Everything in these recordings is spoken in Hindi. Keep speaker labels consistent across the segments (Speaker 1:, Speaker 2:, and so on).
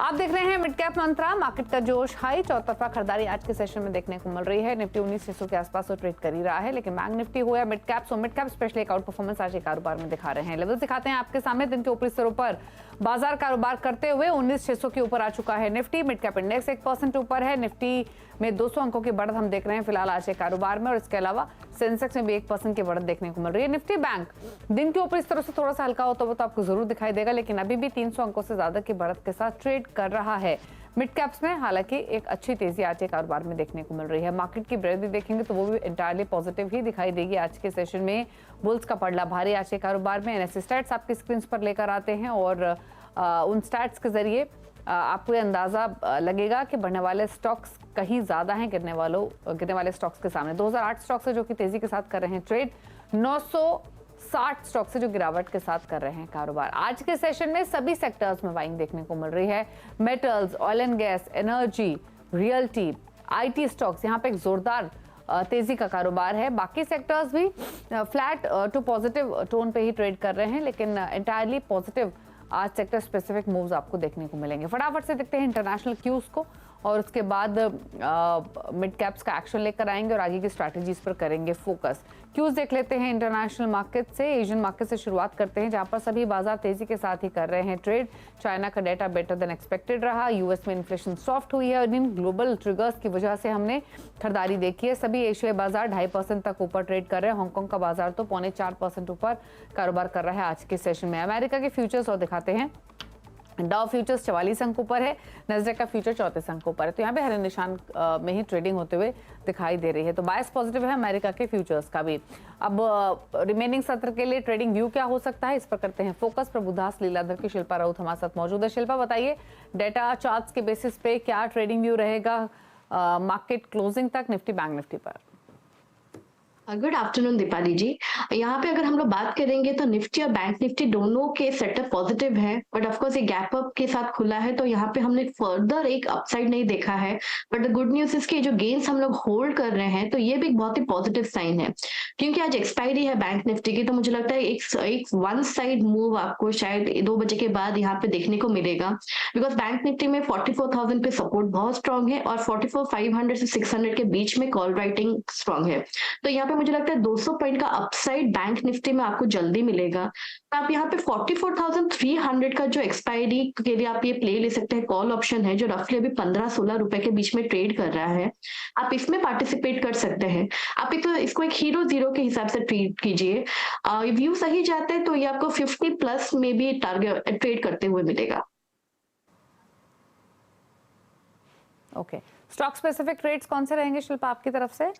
Speaker 1: आप देख रहे हैं मिड कैप मंत्रा। मार्केट का जोश हाई, चौतरफा खरीदारी आज के सेशन में देखने को मिल रही है। निफ्टी 19,600 के आसपास तो ट्रेड कर ही रहा है, लेकिन बैंक निफ्टी हो या मिड कैप स्पेशली एक आउट परफॉर्मेंस आज के कारोबार में दिखा रहे हैं। लेवल्स दिखाते हैं आपके सामने। दिन के ऊपरी स्तरों पर बाजार कारोबार करते हुए 19,600 के ऊपर आ चुका है निफ्टी। मिड कैप इंडेक्स 1% ऊपर है। निफ्टी में 200 अंकों की बढ़त हम देख रहे हैं फिलहाल आज के कारोबार में, और इसके अलावा सेंसेक्स में भी 1% की बढ़त देखने को मिल रही है। निफ्टी बैंक दिन के ऊपरी स्तरों से थोड़ा सा हल्का होता हुआ तो आपको जरूर दिखाई देगा, लेकिन अभी भी 300 अंकों से ज्यादा की बढ़त के साथ ट्रेड कर रहा है। मिड कैप्स में हालांकि एक अच्छी तेजी आज के कारोबार में देखने को मिल रही है। मार्केट की ब्रेथ भी देखेंगे तो वो भी इंटायरली पॉजिटिव ही दिखाई देगी आज के सेशन में। बुल्स का पलड़ा भारी आज के कारोबार में। एनएससी स्टैट्स आपकी स्क्रीन पर लेकर आते हैं और उन स्टैट्स के जरिए आपको ये अंदाजा लगेगा कि बढ़ने वाले स्टॉक्स कहीं ज्यादा हैं गिरने वाले स्टॉक्स के सामने। 2008 स्टॉक्स है जो कि तेजी के साथ कर रहे हैं ट्रेड, 960 स्टॉक्स है जो गिरावट के साथ कर रहे हैं कारोबार। आज के सेशन में सभी सेक्टर्स में बाइंग देखने को मिल रही है। Metals, oil and gas, energy, realty, IT stocks, यहाँ पे एक जोरदार तेजी का कारोबार है। बाकी सेक्टर्स भी फ्लैट टू पॉजिटिव टोन पे ही ट्रेड कर रहे हैं, लेकिन एंटायरली पॉजिटिव आज सेक्टर स्पेसिफिक मूव्स आपको देखने को मिलेंगे। फटाफट से देखते हैं इंटरनेशनल क्यूज को और उसके बाद मिड कैप्स का एक्शन लेकर आएंगे और आगे की स्ट्रैटेजीज पर करेंगे फोकस। क्यूज देख लेते हैं इंटरनेशनल मार्केट से। एशियन मार्केट से शुरुआत करते हैं, जहां पर सभी बाजार तेजी के साथ ही कर रहे हैं ट्रेड। चाइना का डेटा बेटर देन एक्सपेक्टेड रहा। यूएस में इन्फ्लेशन सॉफ्ट हुई है और इन ग्लोबल ट्रिगर्स की वजह से हमने खरीदारी देखी है। सभी एशियाई बाजार 2.5% तक ऊपर ट्रेड कर रहे हैं। हांगकांग का बाजार तो 4.25% ऊपर कारोबार कर रहा है आज के सेशन में। अमेरिका के फ्यूचर्स और दिखाते हैं। डाउ फ्यूचर्स 44 अंकों पर है, नैस्डैक का फ्यूचर 34 अंकों पर है। तो यहाँ पे हरे निशान में ही ट्रेडिंग होते हुए दिखाई दे रही है। तो बायस पॉजिटिव है अमेरिका के फ्यूचर्स का भी। अब रिमेनिंग सत्र के लिए ट्रेडिंग व्यू क्या हो सकता है, इस पर करते हैं फोकस। प्रभुदास लीलाधर की शिल्पा राउत हमारे साथ मौजूद है। शिल्पा बताइए, डेटा चार्ट्स के बेसिस पे क्या ट्रेडिंग व्यू रहेगा मार्केट क्लोजिंग तक निफ्टी बैंक निफ्टी पर?
Speaker 2: गुड आफ्टरनून दीपाली जी। यहाँ पे अगर हम लोग बात करेंगे तो निफ्टी और बैंक निफ्टी दोनों के सेटअप पॉजिटिव है, बट ऑफ कोर्स ये गैप अप के साथ खुला है, तो यहाँ पे हमने फर्दर एक अपसाइड नहीं देखा है। बट द गुड न्यूज इसके जो गेन्स हम लोग होल्ड कर रहे हैं, तो ये भी एक बहुत ही पॉजिटिव साइन है, क्योंकि आज एक्सपायरी है बैंक निफ्टी की। तो मुझे लगता है एक वन साइड मूव आपको शायद 2 बजे के बाद यहाँ पे देखने को मिलेगा, बिकॉज बैंक निफ्टी में 44,000 पे सपोर्ट बहुत स्ट्रॉन्ग है और 44,500 से 600 के बीच में कॉल राइटिंग स्ट्रॉन्ग है। तो यहाँ पे मुझे लगता है 200 पॉइंट का अपसाइड बैंक निफ्टी में आपको जल्दी मिलेगा। तो आप यहाँ पे 44,300 का जो एक्सपायरी के लिए आप ये प्ले ले सकते हैं, कॉल ऑप्शन है जो रफली अभी 15-16 रुपए के बीच में ट्रेड कर रहा है। आप इसमें पार्टिसिपेट कर सकते हैं। आप इसको एक हीरो जीरो के हिसाब से ट्रीट कीजिए। व्यू सही जाते हैं तो ये आपको 50 प्लस में भी टारगेट ट्रेड करते हुए मिलेगा।
Speaker 1: ओके, स्टॉक स्पेसिफिक ट्रेड्स कौन से रहेंगे शिल्पा आपकी तरफ से?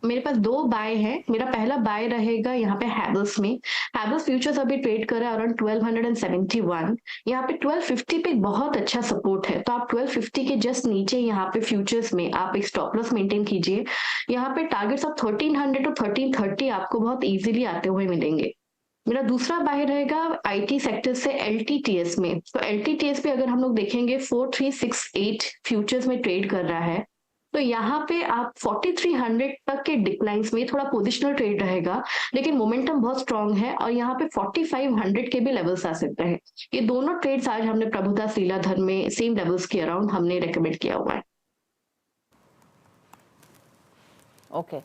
Speaker 2: मेरे पास 2 बाय है। मेरा पहला बाय रहेगा यहाँ पे हैवेल्स में। हैवेल्स फ्यूचर्स अभी ट्रेड कर रहा है अराउंड 1271। यहाँ पे 1250 पे बहुत अच्छा सपोर्ट है, तो आप 1250 के जस्ट नीचे यहाँ पे फ्यूचर्स में आप एक स्टॉप लॉस मेंटेन कीजिए। यहाँ पे टारगेट्स ऑफ 1300 टू 1330 आपको बहुत इजीली आते हुए मिलेंगे। मेरा दूसरा बाय रहेगा आईटी सेक्टर से एलटीटीएस में। तो एलटीटीएस पे अगर हम लोग देखेंगे 4368 फ्यूचर्स में ट्रेड कर रहा है, तो यहाँ पे आप 4300 तक के डिक्लाइंस में थोड़ा पोजिशनल ट्रेड रहेगा, लेकिन मोमेंटम बहुत स्ट्रांग है और यहाँ पे 4500 के भी लेवल्स आ सकते हैं। ये दोनों ट्रेड्स आज हमने प्रभुदास लीलाधर में सेम लेवल्स के अराउंड हमने रेकमेंड किया हुआ है।
Speaker 1: ओके,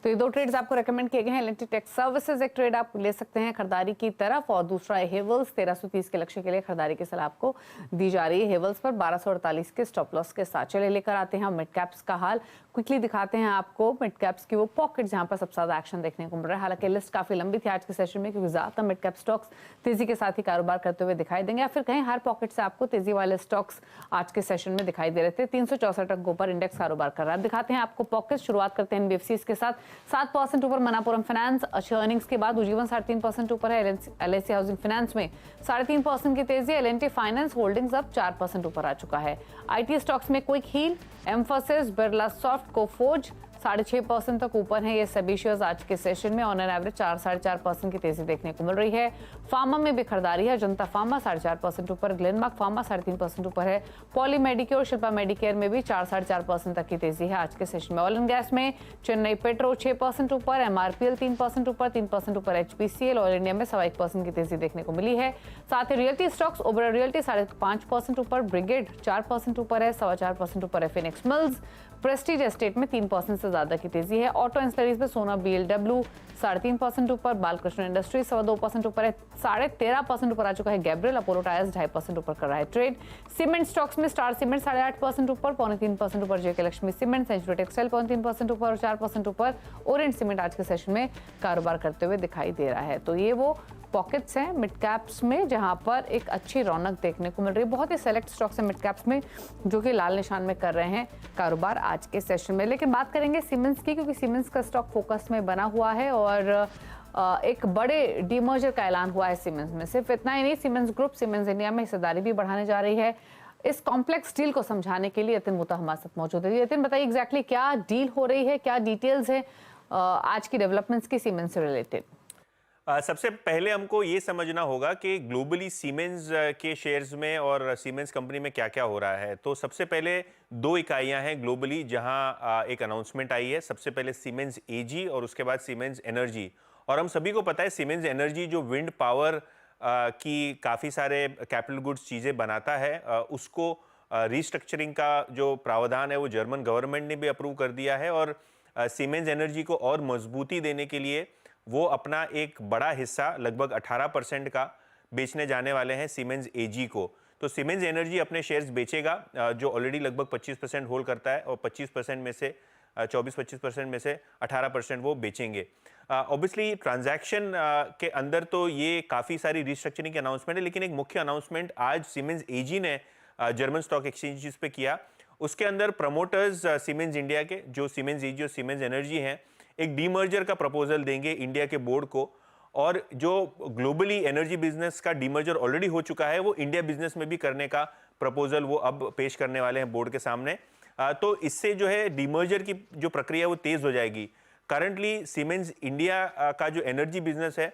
Speaker 1: तो ये 2 ट्रेड्स आपको रेकमेंड किए गए हैं। एल&टी टेक सर्विसेज एक ट्रेड आप ले सकते हैं खरीदारी की तरफ, और दूसरा हेवल्स 1330 के लक्ष्य के लिए खरीदारी की सलाह आपको दी जा रही है। हेवल्स पर 1248 के स्टॉप लॉस के साथ। चले लेकर आते हैं मिड कैप्स का हाल। क्विकली दिखाते हैं आपको मिड कैप्स की वो पॉकेट जहां पर सबसे ज्यादा एक्शन देखने को मिल रहा है। हालांकि लिस्ट काफी लंबी थी आज के सेशन में, क्योंकि ज्यादातर मिड कैप स्टॉक्स तेजी के साथ ही कारोबार करते हुए दिखाई देंगे, या फिर कहीं हर पॉकेट से आपको तेजी वाले स्टॉक्स आज के सेशन में दिखाई दे रहे थे। 364 अंकों पर इंडेक्स कारोबार कर रहा है। दिखाते हैं आपको पॉकेट। शुरुआत करते हैं एनबीएफसीज के साथ। 7% ऊपर मनापुरम फाइनेंस अच्छे अर्निंग्स के बाद। उज्जीवन 3.5% ऊपर है। एलआईसी हाउसिंग फाइनेंस में 3.5% की तेजी। एल&टी फाइनेंस होल्डिंग्स अब 4% ऊपर आ चुका है। आईटी स्टॉक्स में क्विक हील, एम्फोसिस, बिरला सॉफ्ट, कोफोर्ज, 6.5% तक ऊपर है ये सभी शेयर्स आज के सेशन में। ऑन एन एवरेज 4-4.5% की तेजी देखने को मिल रही है। फार्मा में भी खरीदारी है। जनता फार्मा 4.5% ऊपर, ग्लेनमार्क फार्मा 3.5% ऊपर है। पॉली मेडिकेयर और शिल्पा मेडिकेयर में भी 4-4.5% तक की तेजी है आज के सेशन में। ऑयल एंड गैस में चेन्नई पेट्रो 6% ऊपर, एमआरपीएल 3% ऊपर, 3% ऊपर एचपीसीएल। ऑयल इंडिया में 1.25% की तेजी देखने को मिली है। साथ ही रियल्टी स्टॉक्स, ओबेरॉय रियल्टी 5.5% ऊपर, ब्रिगेड 4% ऊपर है, 4.25% ऊपर है फिनिक्स मिल्स। प्रेस्टीज एस्टेट में 3% से ज्यादा की तेजी है। ऑटो एंसिलरीज में सोना बीएलडब्ल्यू 3.5% ऊपर, बालकृष्ण इंडस्ट्रीज 2.25% ऊपर है, 13.5% ऊपर आ चुका है गैब्रियल। अपोलो टायर्स 2.5% ऊपर कर रहा है ट्रेड। सीमेंट स्टॉक्स में स्टार सीमेंट 8.5% ऊपर, 3.25% ऊपर जेके लक्ष्मी सीमेंट, सेंचुरी टेक्सटाइल 3.5% ऊपर और 4% ऊपर ओरिएंट सीमेंट आज के सेशन में कारोबार करते हुए दिखाई दे रहा है। तो ये वो पॉकेट्स हैं मिड कैप्स में जहां पर एक अच्छी रौनक देखने को मिल रही है। बहुत ही सेलेक्ट स्टॉक्स हैं मिड कैप्स में जो कि लाल निशान में कर रहे हैं कारोबार आज के सेशन में। लेकिन बात करेंगे सीमेंस की, क्योंकि सीमेंस का स्टॉक फोकस में बना हुआ है और एक बड़े डीमर्जर का ऐलान हुआ है सीमेंस में। सिर्फ इतना ही नहीं, सीमेंस ग्रुप सीमेंस इंडिया में हिस्सेदारी भी बढ़ाने जा रही है। इस कॉम्प्लेक्स डील को समझाने के लिए यतिन मुता हमारे साथ मौजूद है। यतिन, बताइए एग्जैक्टली क्या डील हो रही है, क्या डिटेल्स है आज की डेवलपमेंट्स की सीमेंस से रिलेटेड?
Speaker 3: सबसे पहले हमको ये समझना होगा कि ग्लोबली सीमेंस के शेयर्स में और सीमेंस कंपनी में क्या क्या हो रहा है। तो सबसे पहले 2 इकाइयां हैं ग्लोबली जहां एक अनाउंसमेंट आई है। सबसे पहले सीमेंस एजी और उसके बाद सीमेंस एनर्जी। और हम सभी को पता है सीमेंस एनर्जी जो विंड पावर की काफ़ी सारे कैपिटल गुड्स चीज़ें बनाता है, उसको रिस्ट्रक्चरिंग का जो प्रावधान है वो जर्मन गवर्नमेंट ने भी अप्रूव कर दिया है। और सीमेंस एनर्जी को और मजबूती देने के लिए वो अपना एक बड़ा हिस्सा लगभग 18% का बेचने जाने वाले हैं सीमेंस एजी को। तो सीमेंस एनर्जी अपने शेयर्स बेचेगा जो ऑलरेडी लगभग 25% होल्ड करता है और 25% में से 24-25% में से 18% वो बेचेंगे। ऑब्वियसली ट्रांजैक्शन के अंदर तो ये काफ़ी सारी रिस्ट्रक्चरिंग की अनाउंसमेंट है, लेकिन एक मुख्य अनाउंसमेंट आज सीमेंस एजी ने जर्मन स्टॉक एक्सचेंजेस पे किया। उसके अंदर प्रमोटर्स सीमेंस इंडिया के जो सीमेंस एजी और सीमेंस एनर्जी हैं एक डीमर्जर का प्रपोजल देंगे इंडिया के बोर्ड को। और जो ग्लोबली एनर्जी बिजनेस का डीमर्जर ऑलरेडी हो चुका है वो इंडिया बिजनेस में भी करने का प्रपोजल वो अब पेश करने वाले हैं बोर्ड के सामने। तो इससे जो है डीमर्जर की जो प्रक्रिया वो तेज हो जाएगी। करंटली सीमेंस इंडिया का जो एनर्जी बिजनेस है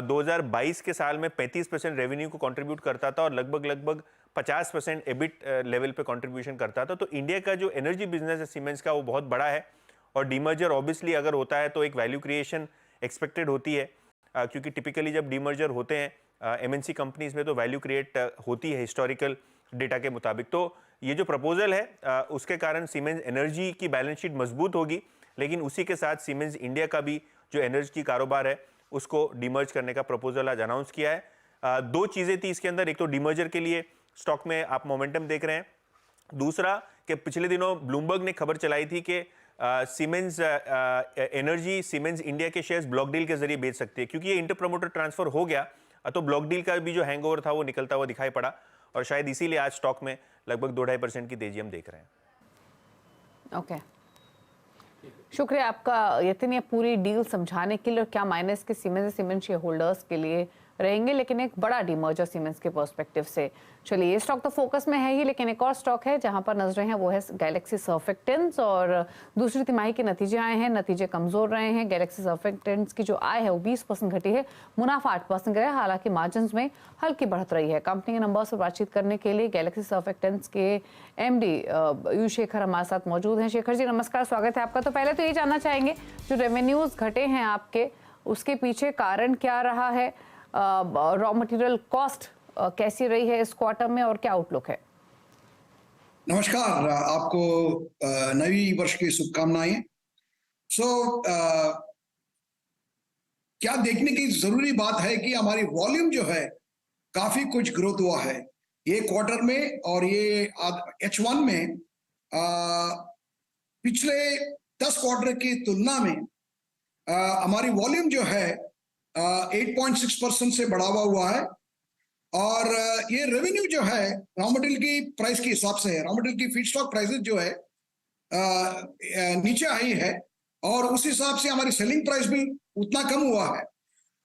Speaker 3: 2022 के साल में 35% रेवेन्यू को कंट्रीब्यूट करता था और लगभग 50% एबिट लेवल पे कंट्रीब्यूशन करता था। तो इंडिया का जो एनर्जी बिजनेस है सीमेंस का वो बहुत बड़ा है और डीमर्जर ऑब्वियसली अगर होता है तो एक वैल्यू क्रिएशन एक्सपेक्टेड होती है, क्योंकि टिपिकली जब डीमर्जर होते हैं एमएनसी कंपनीज में तो वैल्यू क्रिएट होती है हिस्टोरिकल डेटा के मुताबिक। तो ये जो प्रपोजल है उसके कारण सीमेंस एनर्जी की बैलेंस शीट मजबूत होगी, लेकिन उसी के साथ सीमेंस इंडिया का भी जो एनर्जी की कारोबार है उसको डीमर्ज करने का प्रपोजल आज अनाउंस किया है। 2 चीज़ें थी इसके अंदर, एक तो डीमर्जर के लिए स्टॉक में आप मोमेंटम देख रहे हैं, दूसरा कि पिछले दिनों ब्लूमबर्ग ने खबर चलाई थी कि सीमेंस एनर्जी सीमेंस इंडिया के शेयर्स ब्लॉक डील के जरिए बेच सकती है। क्योंकि ये इंटर प्रमोटर ट्रांसफर हो गया तो ब्लॉक डील का भी जो हैंगओवर था वो निकलता हुआ दिखाई पड़ा और शायद इसीलिए आज स्टॉक में लगभग 2-2.5% की तेजी हम देख रहे हैं।
Speaker 1: ओके, शुक्रिया आपका यतिन, ये पूरी डील समझाने के लिए और क्या मायने इसके सीमेंस शेयर होल्डर्स के लिए रहेंगे, लेकिन एक बड़ा डीमर्जर सीमेंस के पर्सपेक्टिव से। चलिए, ये स्टॉक तो फोकस में है ही, लेकिन एक और स्टॉक है जहां पर नजरें हैं वो है गैलेक्सी सर्फेक्टेंट्स। और दूसरी तिमाही के नतीजे आए हैं, नतीजे कमजोर रहे हैं। गैलेक्सी सर्फेक्टेंट्स की जो आय है वो 20% घटी है, मुनाफा 8% गिरा है, हालांकि मार्जिन में हल्की बढ़त रही है। कंपनी के नंबर्स पर बातचीत करने के लिए गैलेक्सी सर्फेक्टेंट्स के एमडी यू शेखर हमारे साथ मौजूद हैं। शेखर जी नमस्कार, स्वागत है आपका। तो पहले तो ये जानना चाहेंगे जो रेवेन्यूज घटे हैं आपके, उसके पीछे कारण क्या रहा है, रॉ मटेरियल कॉस्ट कैसी रही है इस क्वार्टर में और क्या आउटलुक है?
Speaker 4: नमस्कार, आपको नवी वर्ष की शुभकामनाएं। क्या देखने की जरूरी बात है कि हमारी वॉल्यूम जो है काफी कुछ ग्रोथ हुआ है ये क्वार्टर में, और ये H1 में पिछले 10 क्वार्टर की तुलना में हमारी वॉल्यूम जो है 8.6% से बढ़ावा हुआ है। और ये रेवेन्यू जो है रॉ मटेरियल की प्राइस के हिसाब से है, रॉ मटेरियल की फीडस्टॉक प्राइसेस जो है नीचे आई है और उस हिसाब से हमारी सेलिंग प्राइस भी उतना कम हुआ है।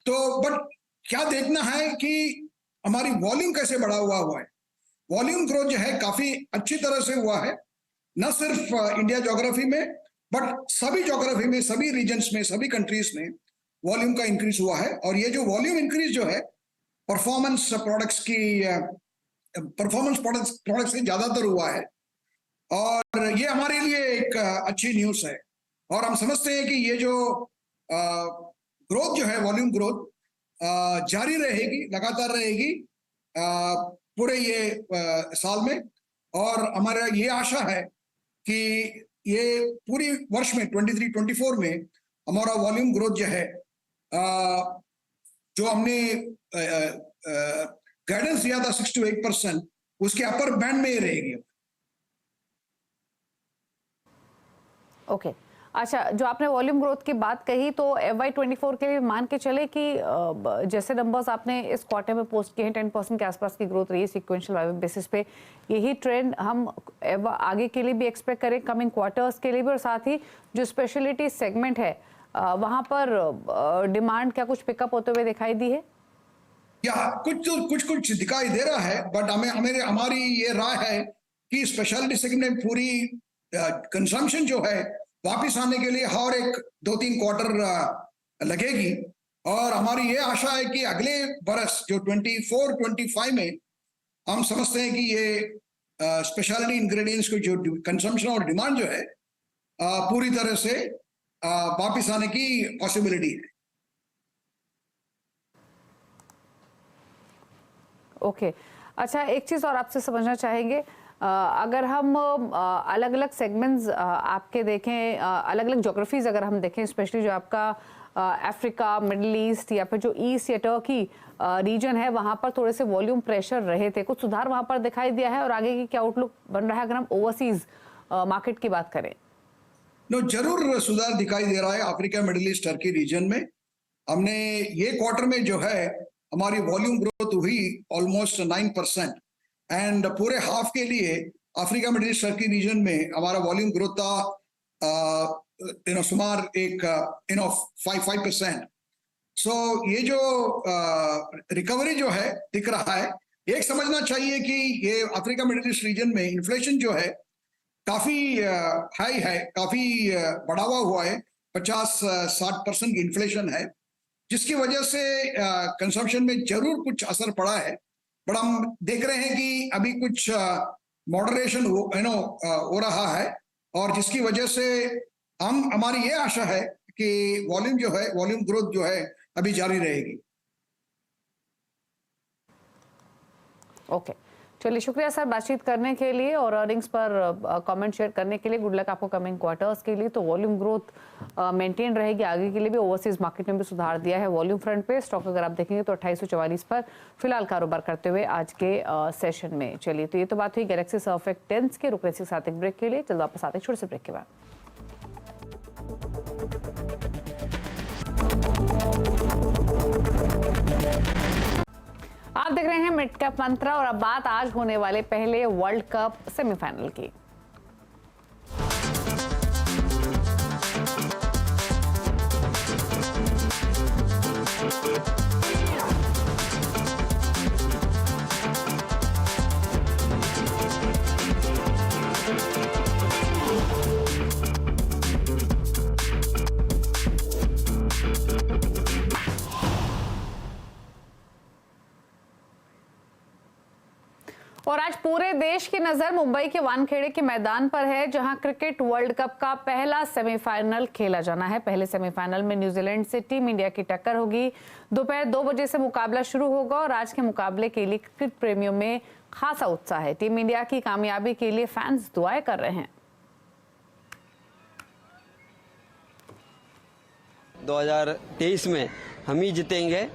Speaker 4: तो बट क्या देखना है कि हमारी वॉल्यूम कैसे बढ़ा हुआ है। वॉल्यूम ग्रोथ जो है काफी अच्छी तरह से हुआ है, न सिर्फ इंडिया ज्योग्राफी में बट सभी ज्योग्राफी में, सभी रीजन्स में, सभी कंट्रीज में वॉल्यूम का इंक्रीज हुआ है। और ये जो वॉल्यूम इंक्रीज जो है परफॉर्मेंस प्रोडक्ट्स से ज्यादातर हुआ है, और ये हमारे लिए एक अच्छी न्यूज़ है। और हम समझते हैं कि ये जो ग्रोथ जो है, वॉल्यूम ग्रोथ जारी रहेगी, लगातार रहेगी पूरे ये साल में। और हमारा ये आशा है कि ये पूरी वर्ष में 23-24 में हमारा वॉल्यूम ग्रोथ जो है, जो हमने गाइडेंस दिया था 6 to 8%, उसके अपर बैंड में ही रहेगी।
Speaker 1: ओके अच्छा, जो आपने वॉल्यूम ग्रोथ की बात कही, तो FY24 के लिए मान के चले कि जैसे नंबर्स आपने इस क्वार्टर में पोस्ट किए हैं, 10% के आसपास की ग्रोथ रही है सिक्वेंशियल बेसिस पे, यही ट्रेंड हम आगे के लिए भी एक्सपेक्ट करें, कमिंग क्वार्टर्स के लिए भी? और साथ ही जो स्पेशलिटी सेगमेंट है वहां पर डिमांड क्या कुछ पिकअप होते हुए दिखाई दी है?
Speaker 4: या कुछ दिखाई दे रहा है, बट हमारी ये राय है कि स्पेशलिटी सेगमेंट में पूरी कंजम्पशन जो है वापिस आने के लिए और एक 2-3 क्वार्टर लगेगी। और हमारी ये आशा है कि अगले बरस जो 24-25 में हम समझते हैं कि ये स्पेशलिटी इंग्रेडिएंट्स को जो कंजम्पशन और डिमांड जो है पूरी तरह से वापिस आने की पॉसिबिलिटी है।
Speaker 1: ओके अच्छा, एक चीज़ और आपसे समझना चाहेंगे, अगर हम अलग अलग सेगमेंट्स आपके देखें, अलग अलग ज्योग्राफीज अगर हम देखें, स्पेशली जो आपका अफ्रीका, मिडिल ईस्ट या फिर जो ईस्ट या टर्की रीजन है, वहाँ पर थोड़े से वॉल्यूम प्रेशर रहे थे, कुछ सुधार वहाँ पर दिखाई दिया है? और आगे की क्या आउटलुक बन रहा है अगर हम ओवरसीज मार्केट की बात करें?
Speaker 4: जरूर सुधार दिखाई दे रहा है Africa, Middle East, Turkey region में। हमने ये क्वार्टर में जो है हमारी वॉल्यूम ग्रोथ हुई ऑलमोस्ट 9%, एंड पूरे हाफ के लिए Africa, Middle East, Turkey region में हमारा वॉल्यूम ग्रोथ था सुमार एक 5%। सो ये जो रिकवरी जो है दिख रहा है, एक समझना चाहिए कि ये अफ्रीका, मिडिल ईस्ट रीजन में इन्फ्लेशन जो है काफी हाई है, काफी बढ़ावा हुआ है, 50-60% की इन्फ्लेशन है, जिसकी वजह से कंजम्पशन में जरूर कुछ असर पड़ा है। बट हम देख रहे हैं कि अभी कुछ मॉडरेशन हो रहा है, और जिसकी वजह से हमारी ये आशा है कि वॉल्यूम ग्रोथ जो है अभी जारी रहेगी।
Speaker 1: ओके चलिए, शुक्रिया सर बातचीत करने के लिए और अर्निंग्स पर कमेंट शेयर करने के लिए। गुड लक आपको कमिंग क्वार्टर्स के लिए। तो वॉल्यूम ग्रोथ मेंटेन रहेगी आगे के लिए भी। ओवरसीज मार्केट में भी सुधार दिया है वॉल्यूम फ्रंट पे। स्टॉक अगर आप देखेंगे तो 2844 पर फिलहाल कारोबार करते हुए आज के सेशन में। चलिए, तो ये तो बात हुई गैलेक्सी सर्फेक्टेंट्स के। रुक रहे के साथ एक ब्रेक के लिए, जल्द वापस आते हैं छोटे से ब्रेक के बाद। आप देख रहे हैं मिड कैप मंत्रा और अब बात आज होने वाले पहले वर्ल्ड कप सेमीफाइनल की। और आज पूरे देश की नजर मुंबई के वानखेड़े के मैदान पर है, जहां क्रिकेट वर्ल्ड कप का पहला सेमीफाइनल खेला जाना है। पहले सेमीफाइनल में न्यूजीलैंड से टीम इंडिया की टक्कर होगी। दोपहर 2 बजे से मुकाबला शुरू होगा और आज के मुकाबले के लिए क्रिकेट प्रेमियों में खासा उत्साह है। टीम इंडिया की कामयाबी के लिए फैंस दुआएं कर रहे हैं।
Speaker 5: 2023 में हम ही जीतेंगे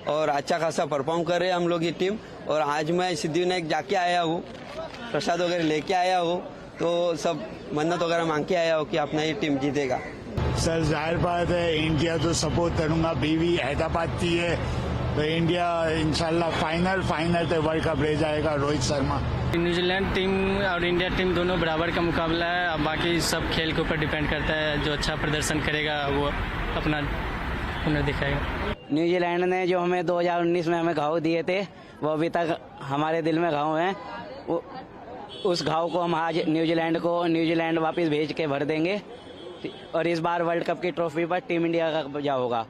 Speaker 5: और अच्छा खासा परफॉर्म कर रहे हैं हम लोग की टीम। और आज मैं सिद्धिविनायक जाके आया हूँ, प्रसाद वगैरह लेके आया हूँ, तो सब मन्नत वगैरह मांग के आया हूँ कि अपना ही टीम जीतेगा।
Speaker 6: सर जाहिर बात है इंडिया तो सपोर्ट करूंगा, बीवी हैदराबाद की है तो इंडिया इंशाल्लाह फाइनल तो वर्ल्ड कप रह जाएगा। रोहित शर्मा।
Speaker 7: न्यूजीलैंड टीम और इंडिया टीम दोनों बराबर का मुकाबला है। अब बाकी सब खेल के ऊपर डिपेंड करता है। जो अच्छा प्रदर्शन करेगा वो अपना हुनर दिखाएगा।
Speaker 8: न्यूजीलैंड ने जो हमें 2019 में हमें घाव दिए थे वो अभी तक हमारे दिल में घाव हैं। उस घाव को हम आज न्यूजीलैंड वापस भेज के भर देंगे, और इस बार वर्ल्ड कप की ट्रॉफी पर टीम इंडिया का कब्जा होगा।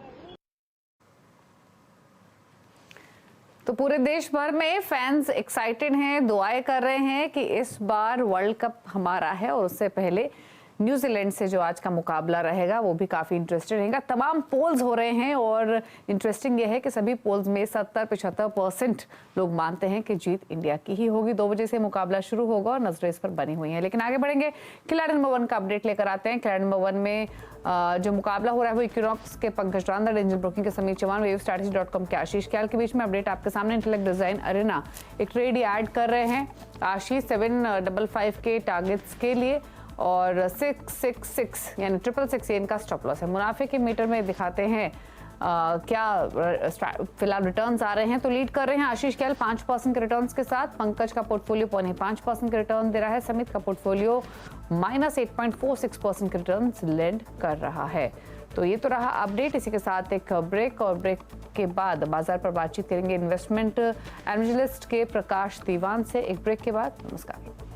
Speaker 1: तो पूरे देश भर में फैंस एक्साइटेड हैं, दुआएं कर रहे हैं कि इस बार वर्ल्ड कप हमारा है। और उससे पहले न्यूजीलैंड से जो आज का मुकाबला रहेगा वो भी काफ़ी इंटरेस्टिंग रहेगा। तमाम पोल्स हो रहे हैं और इंटरेस्टिंग ये है कि सभी पोल्स में 70-75% लोग मानते हैं कि जीत इंडिया की ही होगी। 2 बजे से मुकाबला शुरू होगा और नजरें इस पर बनी हुई हैं। लेकिन आगे बढ़ेंगे, खिलाड़ी नंबर 1 का अपडेट लेकर आते हैं। खिलाड़ी नंबर 1 में जो मुकाबला हो रहा है वो इक्विनॉक्स के पंकज रांदड़, एंजल ब्रोकिंग के समीर चौहान, wavestrategy.com के आशीष क्याल के बीच में अपडेट आपके सामने। इंटेलेक्ट डिजाइन अरेना एक ट्रेड ऐड कर रहे हैं आशीष 755 के टारगेट्स के लिए और 666 यानी 666 ये इनका स्टॉप लॉस है। मुनाफे के मीटर में दिखाते हैं क्या फिलहाल रिटर्न्स आ रहे हैं। तो लीड कर रहे हैं आशीष क्याल 5% के रिटर्न्स के साथ। पंकज का पोर्टफोलियो 5.5% के रिटर्न दे रहा है। समित का पोर्टफोलियो -8.46% के रिटर्न्स लेंड कर रहा है। तो ये तो रहा अपडेट। इसी के साथ एक ब्रेक और ब्रेक के बाद बाजार पर बातचीत करेंगे इन्वेस्टमेंट एनालिस्ट के प्रकाश दीवान से। एक ब्रेक के बाद नमस्कार।